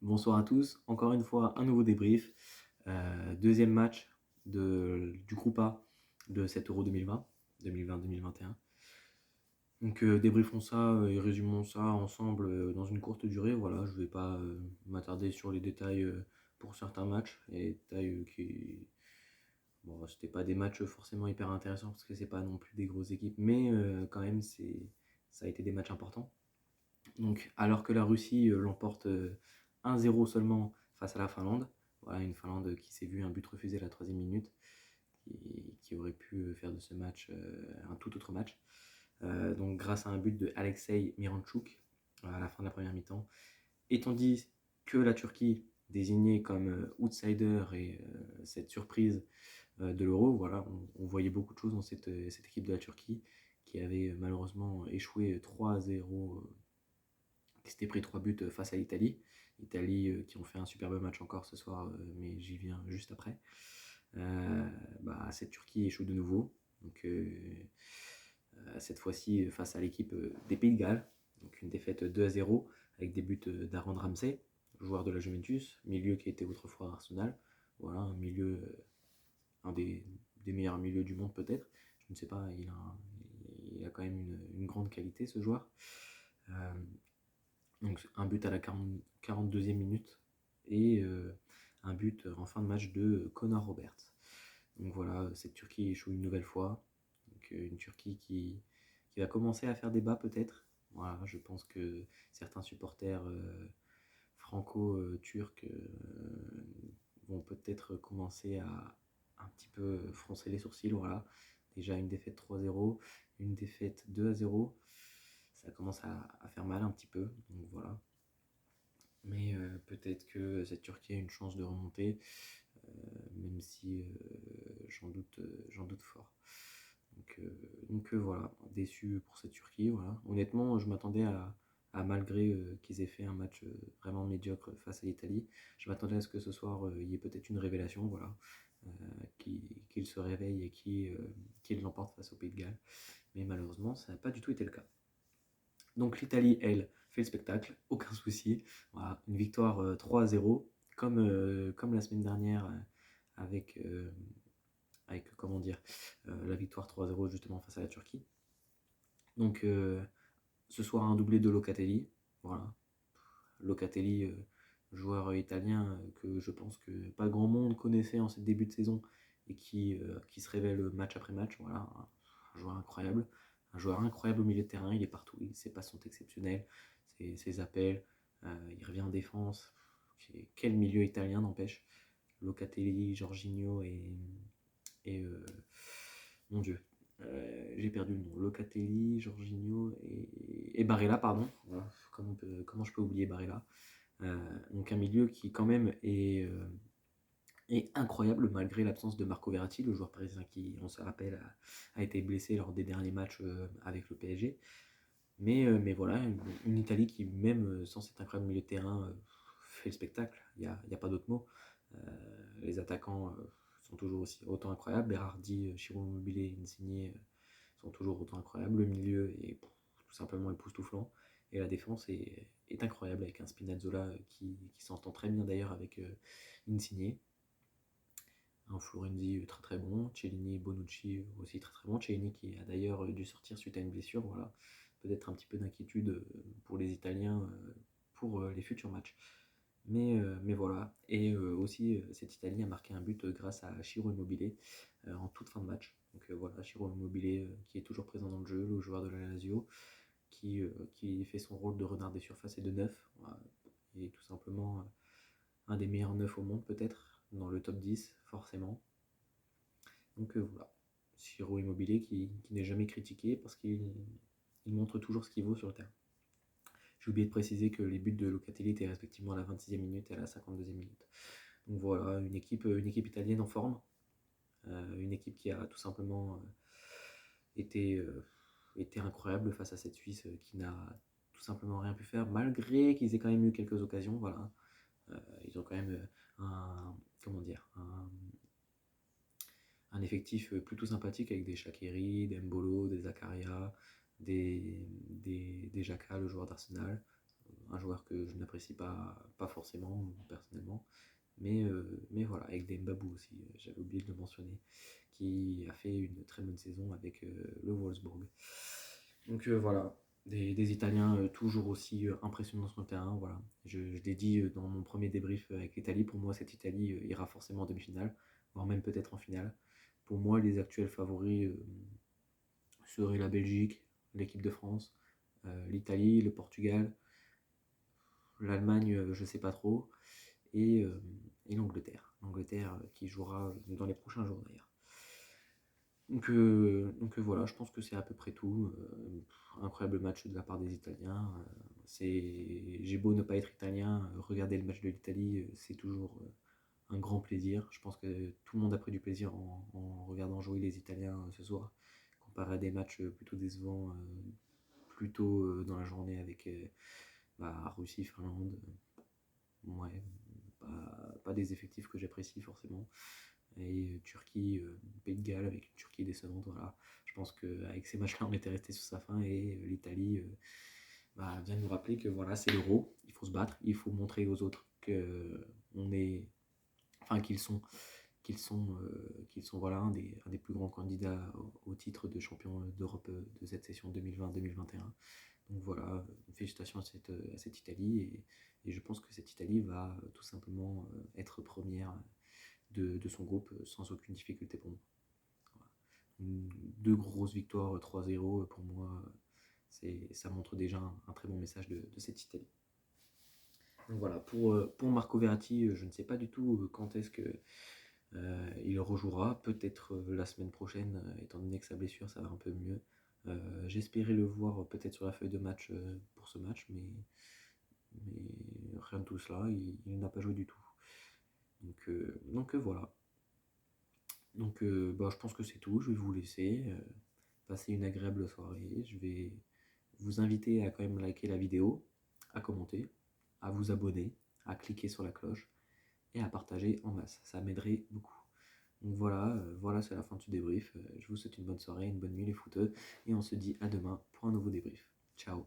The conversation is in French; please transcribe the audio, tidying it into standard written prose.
Bonsoir à tous, encore une fois un nouveau débrief. Deuxième match du groupe A de cet Euro 2020-2021. Donc débriefons ça et résumons ça ensemble dans une courte durée. Voilà, je vais pas m'attarder sur les détails pour certains matchs, les détails qui... Bon, c'était pas des matchs forcément hyper intéressants parce que c'est pas non plus des grosses équipes, mais quand même ça a été des matchs importants. Donc, alors que la Russie l'emporte 1-0 seulement face à la Finlande, voilà, une Finlande qui s'est vue un but refusé à la troisième minute, qui aurait pu faire de ce match un tout autre match. Donc, grâce à un but de Alexei Miranchuk à la fin de la première mi-temps. Et tandis que la Turquie, désignée comme outsider et cette surprise de l'Euro, voilà, on voyait beaucoup de choses dans cette équipe de la Turquie qui avait malheureusement échoué 3-0 qui s'était pris 3 buts face à l'Italie. Italie qui ont fait un superbe match encore ce soir, mais j'y viens juste après. Cette Turquie échoue de nouveau. Donc, cette fois-ci face à l'équipe des Pays de Galles. Donc une défaite 2-0 avec des buts d'Aaron Ramsey, joueur de la Juventus, milieu qui était autrefois à Arsenal. Voilà, un milieu, un des meilleurs milieux du monde peut-être. Je ne sais pas, il a quand même une grande qualité ce joueur. Donc un but à la 42e minute et un but en fin de match de Connor Roberts. Donc voilà, cette Turquie échoue une nouvelle fois. Donc une Turquie qui va commencer à faire débat peut-être. Voilà, je pense que certains supporters franco-turcs vont peut-être commencer à un petit peu froncer les sourcils. Voilà, déjà une défaite 3-0, une défaite 2-0. Ça commence à faire mal un petit peu. Donc voilà. Mais peut-être que cette Turquie a une chance de remonter, même si j'en doute fort. Donc voilà, déçu pour cette Turquie. Voilà. Honnêtement, je m'attendais à malgré qu'ils aient fait un match vraiment médiocre face à l'Italie, je m'attendais à ce que ce soir il y ait peut-être une révélation, voilà, qu'il se réveille et qu'il l'emporte face au Pays de Galles. Mais malheureusement, ça n'a pas du tout été le cas. Donc l'Italie, elle, fait le spectacle, aucun souci. Voilà, une victoire 3-0, comme la semaine dernière avec, comment dire, la victoire 3-0 justement face à la Turquie. Donc ce soir un doublé de Locatelli. Voilà. Locatelli, joueur italien que je pense que pas grand monde connaissait en ce début de saison et qui se révèle match après match. Voilà, un joueur incroyable. Un joueur incroyable au milieu de terrain, il est partout, ses passes sont exceptionnelles, ses appels, il revient en défense. Quel milieu italien n'empêche. Locatelli, Jorginho et mon Dieu, j'ai perdu le nom. Locatelli, Jorginho et Barella, pardon. Voilà. Comment je peux oublier Barella. Donc un milieu qui quand même est incroyable malgré l'absence de Marco Verratti, le joueur parisien qui, on se rappelle, a été blessé lors des derniers matchs avec le PSG. Mais voilà, une Italie qui, même sans cet incroyable milieu de terrain, fait le spectacle. Il n'y a pas d'autre mot. Les attaquants sont toujours aussi autant incroyables. Berardi, Chiro Immobile, Insigne sont toujours autant incroyables. Le milieu est tout simplement époustouflant. Et la défense est incroyable avec un Spinazzola qui s'entend très bien d'ailleurs avec Insigne. Un Florenzi très très bon, Cellini, Bonucci aussi très très bon. Cellini qui a d'ailleurs dû sortir suite à une blessure. Voilà, peut-être un petit peu d'inquiétude pour les Italiens pour les futurs matchs. Mais voilà, et aussi cette Italie a marqué un but grâce à Ciro Immobile en toute fin de match. Donc voilà, Ciro Immobile qui est toujours présent dans le jeu, le joueur de la Lazio, qui fait son rôle de renard des surfaces et de neuf. Voilà. Il est tout simplement un des meilleurs neufs au monde peut-être, dans le top 10 forcément. Donc voilà, Ciro Immobile qui n'est jamais critiqué parce qu'il montre toujours ce qu'il vaut sur le terrain. J'ai oublié de préciser que les buts de Locatelli étaient respectivement à la 26e minute et à la 52e minute. Donc voilà, une équipe italienne en forme, une équipe qui a tout simplement été incroyable face à cette Suisse qui n'a tout simplement rien pu faire, malgré qu'ils aient quand même eu quelques occasions. Voilà, ils ont quand même un effectif plutôt sympathique avec des Shaqiri, des Mbolo, des Zakaria, des Xhaka, le joueur d'Arsenal. un joueur que je n'apprécie pas forcément personnellement. Mais voilà, avec des Mbabou aussi, j'avais oublié de le mentionner, qui a fait une très bonne saison avec le Wolfsburg. Donc voilà, des Italiens toujours aussi impressionnants sur le terrain. Voilà. Je l'ai dit dans mon premier débrief avec l'Italie, pour moi cette Italie ira forcément en demi-finale, voire même peut-être en finale. Pour moi, les actuels favoris seraient la Belgique, l'équipe de France, l'Italie, le Portugal, l'Allemagne, je ne sais pas trop, et, euh, et l'Angleterre. L'Angleterre qui jouera dans les prochains jours d'ailleurs. Donc voilà, je pense que c'est à peu près tout. Incroyable match de la part des Italiens. J'ai beau ne pas être italien, regarder le match de l'Italie, c'est toujours un grand plaisir. Je pense que tout le monde a pris du plaisir en regardant jouer les Italiens ce soir, comparé à des matchs plutôt décevants plus tôt dans la journée avec Russie, Finlande. Ouais, pas des effectifs que j'apprécie forcément. Et Turquie, Pays de Galles avec une Turquie décevante. Voilà. Je pense qu'avec ces matchs-là, on était resté sur sa fin et l'Italie vient nous rappeler que voilà, c'est l'Euro, il faut se battre, il faut montrer aux autres que on est, enfin qu'ils sont voilà, un des plus grands candidats au titre de champion d'Europe de cette session 2020-2021. Donc voilà, félicitations à cette Italie et je pense que cette Italie va tout simplement être première de son groupe sans aucune difficulté pour moi. Voilà. Deux grosses victoires 3-0 pour moi, ça montre déjà un très bon message de cette Italie. Donc voilà, pour Marco Verratti, je ne sais pas du tout quand est-ce que il rejouera, peut-être la semaine prochaine, étant donné que sa blessure ça va un peu mieux. J'espérais le voir peut-être sur la feuille de match pour ce match, mais rien de tout cela, il n'a pas joué du tout. Donc voilà. Donc je pense que c'est tout, je vais vous laisser. Passer une agréable soirée. Je vais vous inviter à quand même liker la vidéo, à commenter, à vous abonner, à cliquer sur la cloche et à partager en masse. Ça m'aiderait beaucoup. Donc voilà, c'est la fin de ce débrief. Je vous souhaite une bonne soirée, une bonne nuit les footeux et on se dit à demain pour un nouveau débrief. Ciao.